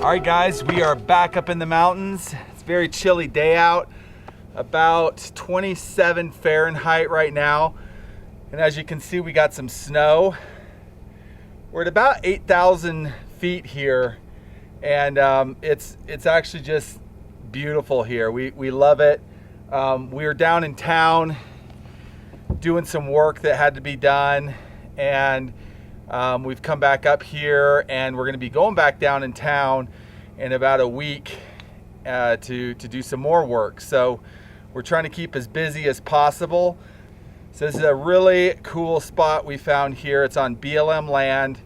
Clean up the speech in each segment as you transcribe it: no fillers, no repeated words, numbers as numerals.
All right, guys, we are back up in the mountains. It's a very chilly day out, about 27 Fahrenheit right now. And as you can see, we got some snow. We're at about 8,000 feet here, and it's actually just beautiful here. We love it. We were down in town doing some work that had to be done, and we've come back up here, and we're going to be going back down in town in about a week to do some more work. So we're trying to keep as busy as possible. So this is a really cool spot we found here. It's on BLM land,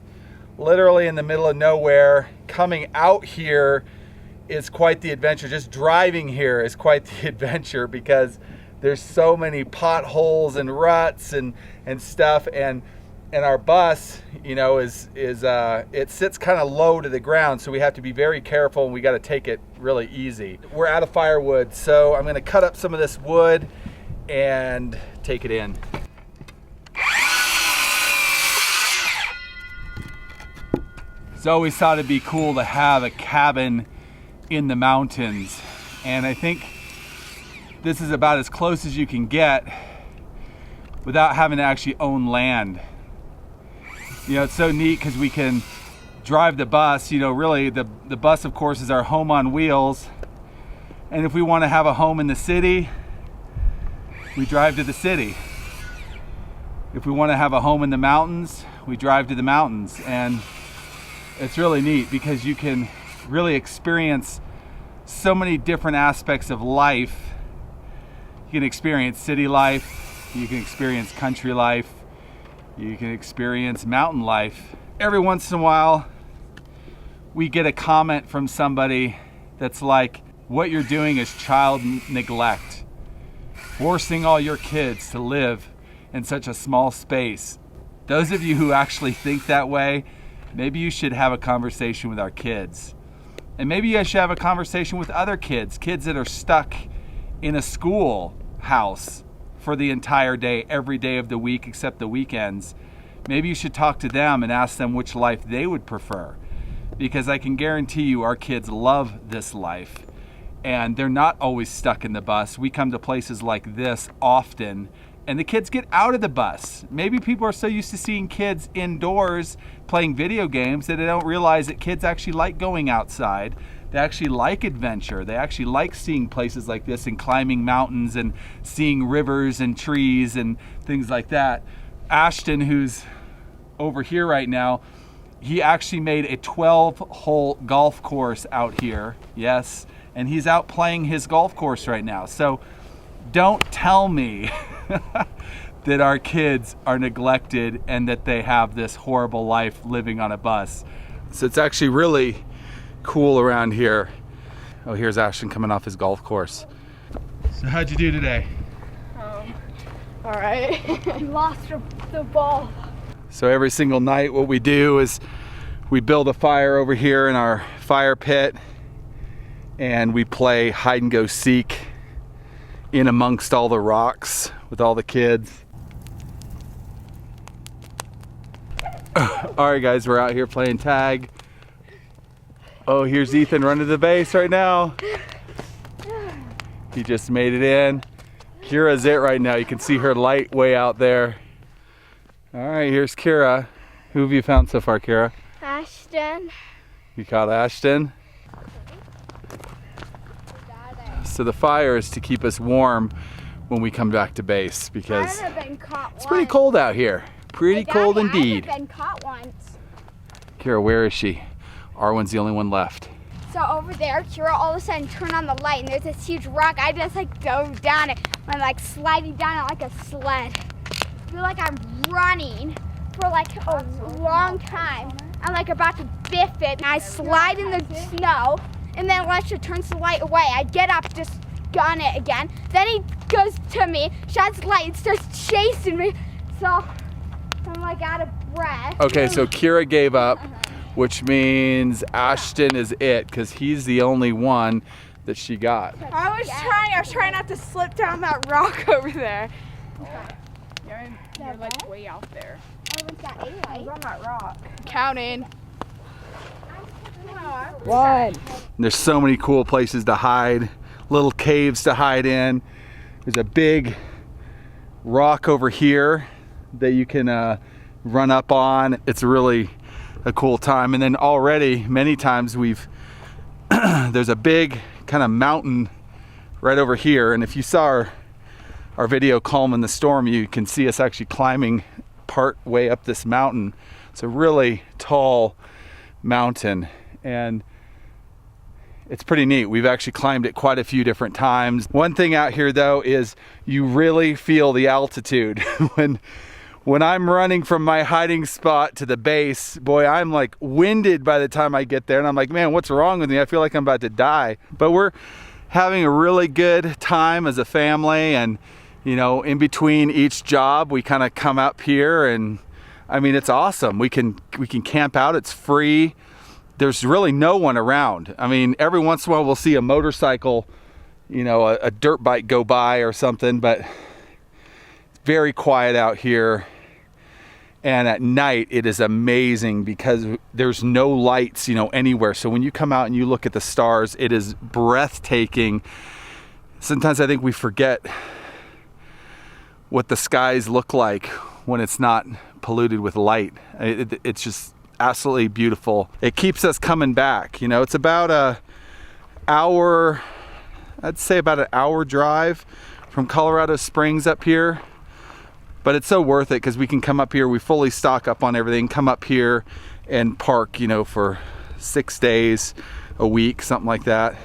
literally in the middle of nowhere. Coming out here is quite the adventure. Just driving here is quite the adventure because there's so many potholes and ruts and stuff, and our bus, you know, it sits kind of low to the ground, so we have to be very careful, and we got to take it really easy. We're out of firewood, so I'm going to cut up some of this wood and take it in. So always thought it'd be cool to have a cabin in the mountains, and I think this is about as close as you can get without having to actually own land. You know, it's so neat because we can drive the bus. You know, really the bus, of course, is our home on wheels, and if we want to have a home in the city, we drive to the city. If we want to have a home in the mountains, we drive to the mountains. And it's really neat because you can really experience so many different aspects of life. You can experience city life, you can experience country life, you can experience mountain life. Every once in a while, we get a comment from somebody that's like, what you're doing is child neglect. Forcing all your kids to live in such a small space. Those of you who actually think that way, maybe you should have a conversation with our kids. And maybe you should have a conversation with other kids that are stuck in a school house for the entire day, every day of the week except the weekends. Maybe you should talk to them and ask them which life they would prefer. Because I can guarantee you our kids love this life. And they're not always stuck in the bus. We come to places like this often, and the kids get out of the bus. Maybe people are so used to seeing kids indoors playing video games that they don't realize that kids actually like going outside. They actually like adventure. They actually like seeing places like this and climbing mountains and seeing rivers and trees and things like that. Ashton, who's over here right now, he actually made a 12-hole golf course out here. Yes, and he's out playing his golf course right now. So don't tell me that our kids are neglected and that they have this horrible life living on a bus. So it's actually really cool around here. Oh, here's Ashton coming off his golf course. So how'd you do today? All right. Lost the ball. So every single night what we do is we build a fire over here in our fire pit, and we play hide and go seek in amongst all the rocks with all the kids. All right, guys, we're out here playing tag. Oh, here's Ethan running to the base right now. He just made it in. Kira's it right now. You can see her light way out there. All right, here's Kira. Who have you found so far, Kira? Ashton. You caught Ashton? So the fire is to keep us warm when we come back to base because it's pretty cold out here. Pretty cold indeed. I haven't been caught once. Kira, where is she? Arwen's the only one left. So over there, Kira all of a sudden turned on the light, and there's this huge rock. I just like dove down it. I'm like sliding down it like a sled. I feel like I'm running for like a long time. I'm like about to biff it, and I slide in the snow, and then Elisha turns the light away. I get up, just gun it again. Then he goes to me, shines the light, and starts chasing me. So I'm like out of breath. Okay, so Kira gave up, which means Ashton is it, because he's the only one that she got. I was trying not to slip down that rock over there. You're like way out there. I was on that rock. Counting. One. There's so many cool places to hide, little caves to hide in. There's a big rock over here that you can run up on. It's really a cool time. And then already many times there's a big kind of mountain right over here. And if you saw our video Calm in the Storm, you can see us actually climbing part way up this mountain. It's a really tall mountain and it's pretty neat. We've actually climbed it quite a few different times. One thing out here though is you really feel the altitude. When I'm running from my hiding spot to the base, boy, I'm like winded by the time I get there. And I'm like, man, what's wrong with me? I feel like I'm about to die. But we're having a really good time as a family. And, you know, in between each job, we kind of come up here and I mean, it's awesome. We can camp out, it's free. There's really no one around. I mean, every once in a while we'll see a motorcycle, you know, a dirt bike go by or something, but it's very quiet out here. And at night it is amazing because there's no lights, you know, anywhere. So when you come out and you look at the stars, it is breathtaking. Sometimes I think we forget what the skies look like when it's not polluted with light. It's just absolutely beautiful. It keeps us coming back. You know, it's about I'd say about an hour drive from Colorado Springs up here. But it's so worth it because we can come up here, we fully stock up on everything, come up here and park, you know, for 6 days, a week, something like that.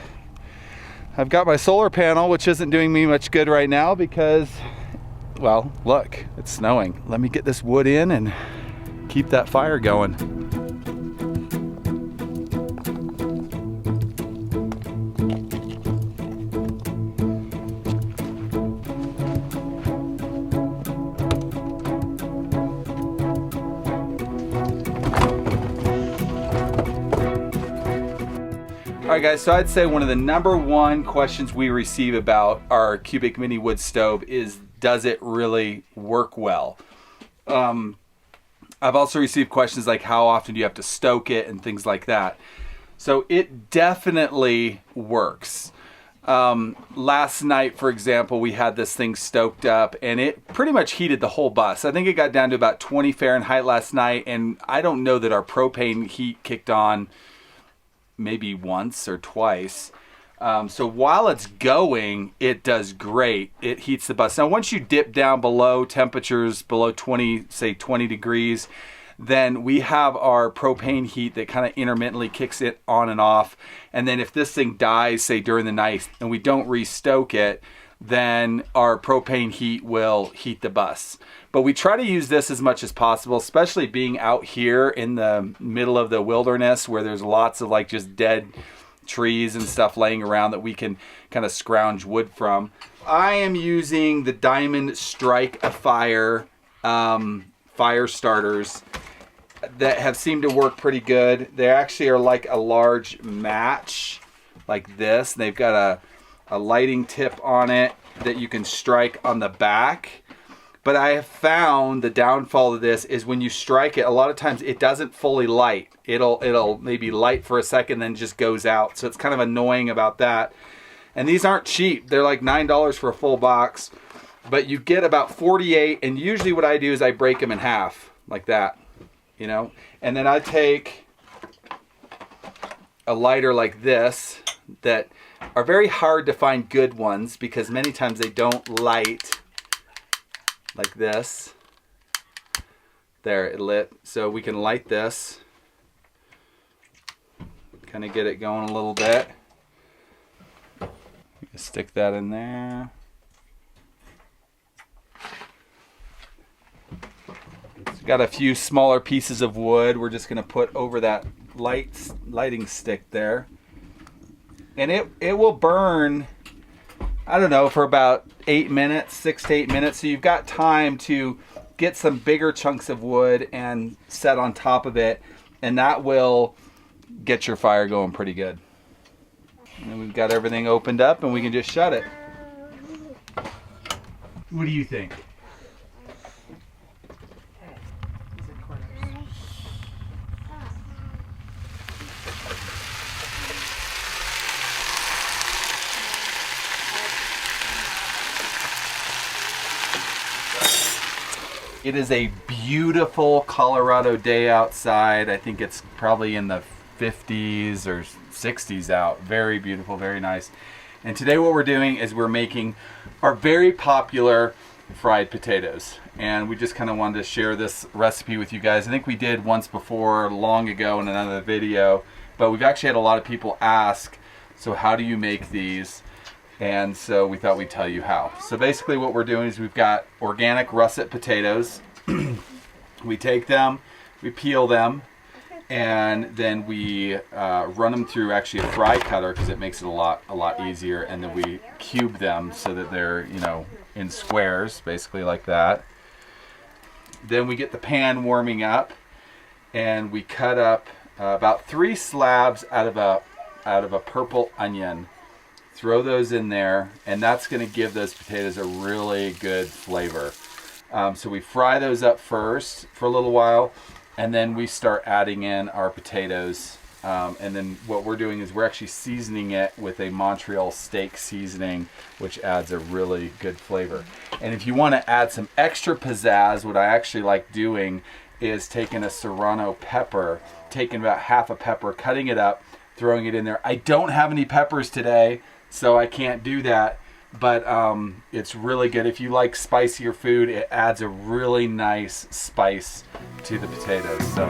I've got my solar panel, which isn't doing me much good right now because, well, look, it's snowing. Let me get this wood in and keep that fire going. All right guys, so I'd say one of the #1 questions we receive about our Cubic Mini wood stove is, does it really work well? I've also received questions like, how often do you have to stoke it and things like that. So it definitely works. Last night, for example, we had this thing stoked up and it pretty much heated the whole bus. I think it got down to about 20 Fahrenheit last night, and I don't know that our propane heat kicked on maybe once or twice. So while it's going, it does great. It heats the bus. Now, once you dip down below temperatures, below 20, say 20 degrees, then we have our propane heat that kind of intermittently kicks it on and off. And then if this thing dies, say during the night, and we don't restoke it, then our propane heat will heat the bus. But we try to use this as much as possible, especially being out here in the middle of the wilderness where there's lots of like just dead trees and stuff laying around that we can kind of scrounge wood from. I am using the Diamond Strike Fire fire starters that have seemed to work pretty good. They actually are like a large match like this. They've got a lighting tip on it that you can strike on the back. But I have found the downfall of this is when you strike it, a lot of times it doesn't fully light. It'll maybe light for a second, then just goes out. So it's kind of annoying about that. And these aren't cheap. They're like $9 for a full box. But you get about 48, and usually what I do is I break them in half, like that, you know? And then I take a lighter like this that are very hard to find good ones because many times they don't light like this. There, it lit. So we can light this. Kind of get it going a little bit. Stick that in there. It's got a few smaller pieces of wood we're just going to put over that lighting stick there. And it will burn, I don't know, for about 8 minutes, 6 to 8 minutes. So you've got time to get some bigger chunks of wood and set on top of it, and that will get your fire going pretty good. And we've got everything opened up and we can just shut it. What do you think? It is a beautiful Colorado day outside. I think it's probably in the 50s or 60s out. Very beautiful, very nice. And today what we're doing is we're making our very popular fried potatoes. And we just kind of wanted to share this recipe with you guys. I think we did once before, long ago, in another video. But we've actually had a lot of people ask, so how do you make these? And so we thought we'd tell you how. So basically what we're doing is we've got organic russet potatoes. We take them, we peel them, and then we run them through actually a fry cutter because it makes it a lot easier. And then we cube them so that they're, you know, in squares, basically like that. Then we get the pan warming up, and we cut up about 3 slabs out of a purple onion. Throw those in there, and that's going to give those potatoes a really good flavor. So we fry those up first for a little while, and then we start adding in our potatoes. And then what we're doing is we're actually seasoning it with a Montreal steak seasoning, which adds a really good flavor. And if you want to add some extra pizzazz, what I actually like doing is taking a serrano pepper, taking about half a pepper, cutting it up, throwing it in there. I don't have any peppers today, so I can't do that, but it's really good. If you like spicier food, it adds a really nice spice to the potatoes. So.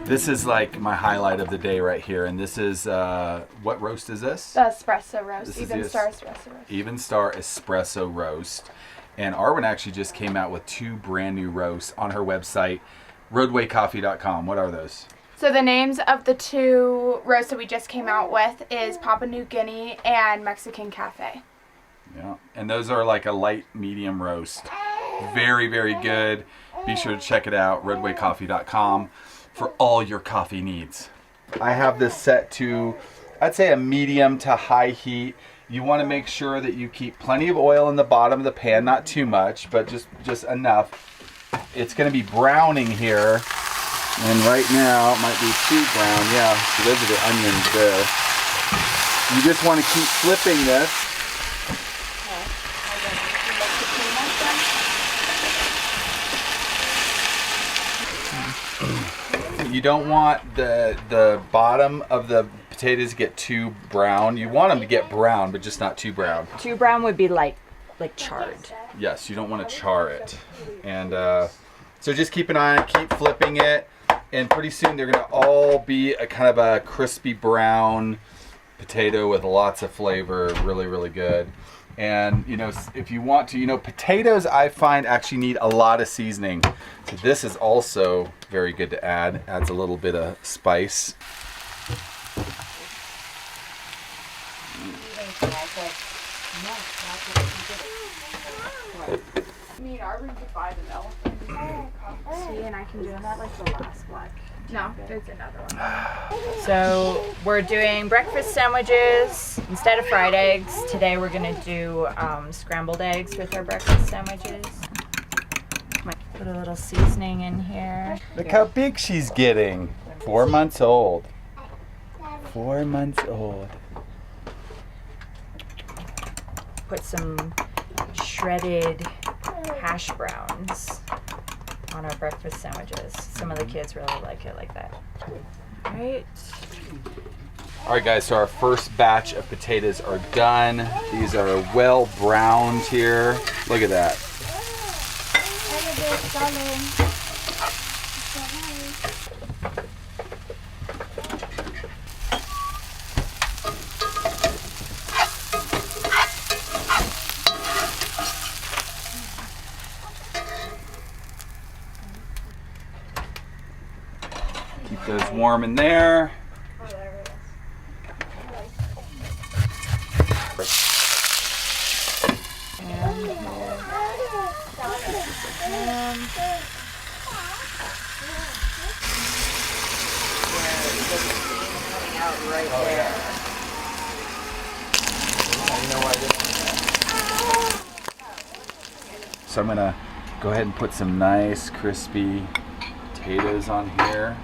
This is like my highlight of the day right here, and this is, what roast is this? The espresso roast, Even Star espresso roast. Even Star espresso roast. And Arwen actually just came out with 2 brand new roasts on her website, roadwaycoffee.com. What are those? So the names of the 2 roasts that we just came out with is Papua New Guinea and Mexican Cafe. Yeah, and those are like a light medium roast. Very, very good. Be sure to check it out, roadwaycoffee.com. for all your coffee needs. I have this set to, I'd say, a medium to high heat. You want to make sure that you keep plenty of oil in the bottom of the pan, not too much, but just enough. It's going to be browning here, and right now it might be too brown. Yeah, so those are the onions there. You just want to keep flipping this. You don't want the bottom of the potatoes to get too brown. You want them to get brown, but just not too brown. Too brown would be like charred. Yes, you don't want to char it. And so just keep an eye on it, keep flipping it, and pretty soon they're going to all be a kind of a crispy brown potato with lots of flavor. Really, really good. And, you know, if you want to, you know, potatoes I find actually need a lot of seasoning. So this is also very good to add. Adds a little bit of spice. Me and Arvin could buy the elephant. See, and I can do that like the last one. No, there's another one. So we're doing breakfast sandwiches instead of fried eggs. Today we're gonna do scrambled eggs with our breakfast sandwiches. Put a little seasoning in here. Look how big she's getting. 4 months old. 4 months old. Put some shredded hash browns on our breakfast sandwiches. Some of the kids really like it like that. Right. All right, guys, so our first batch of potatoes are done. These are well browned here. Look at that. Keep those warm in there. Right there. So I'm gonna go ahead and put some nice crispy potatoes on here.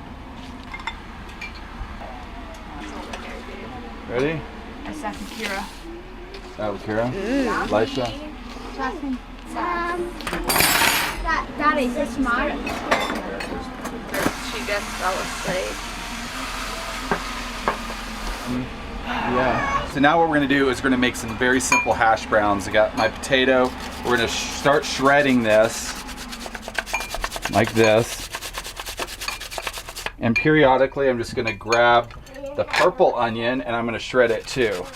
Ready? I second Kira. Kira? Elisha? That is so smart. She just fell asleep. Yeah. So now what we're gonna do is we're gonna make some very simple hash browns. I got my potato. We're gonna start shredding this like this. And periodically I'm just gonna grab the purple onion and I'm gonna shred it too.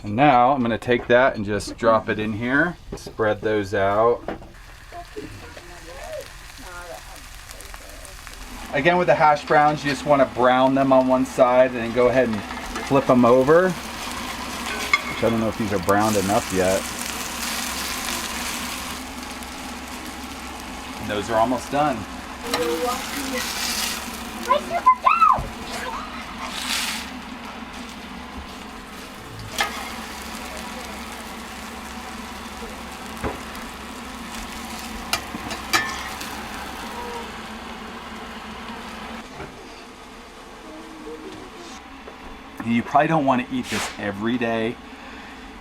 And now I'm gonna take that and just drop it in here. Spread those out. Again, with the hash browns, you just want to brown them on one side and then go ahead and flip them over. Which I don't know if these are browned enough yet. And those are almost done. You probably don't want to eat this every day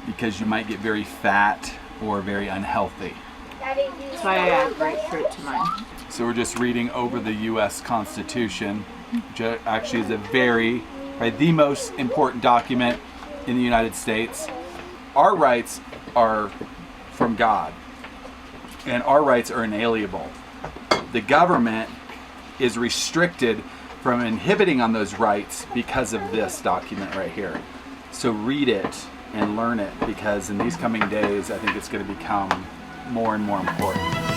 because you might get very fat or very unhealthy. That's why I add grapefruit to mine. So we're just reading over the U.S. Constitution, which actually is probably the most important document in the United States. Our rights are from God, and our rights are inalienable. The government is restricted from inhibiting on those rights because of this document right here. So read it and learn it, because in these coming days I think it's going to become more and more important.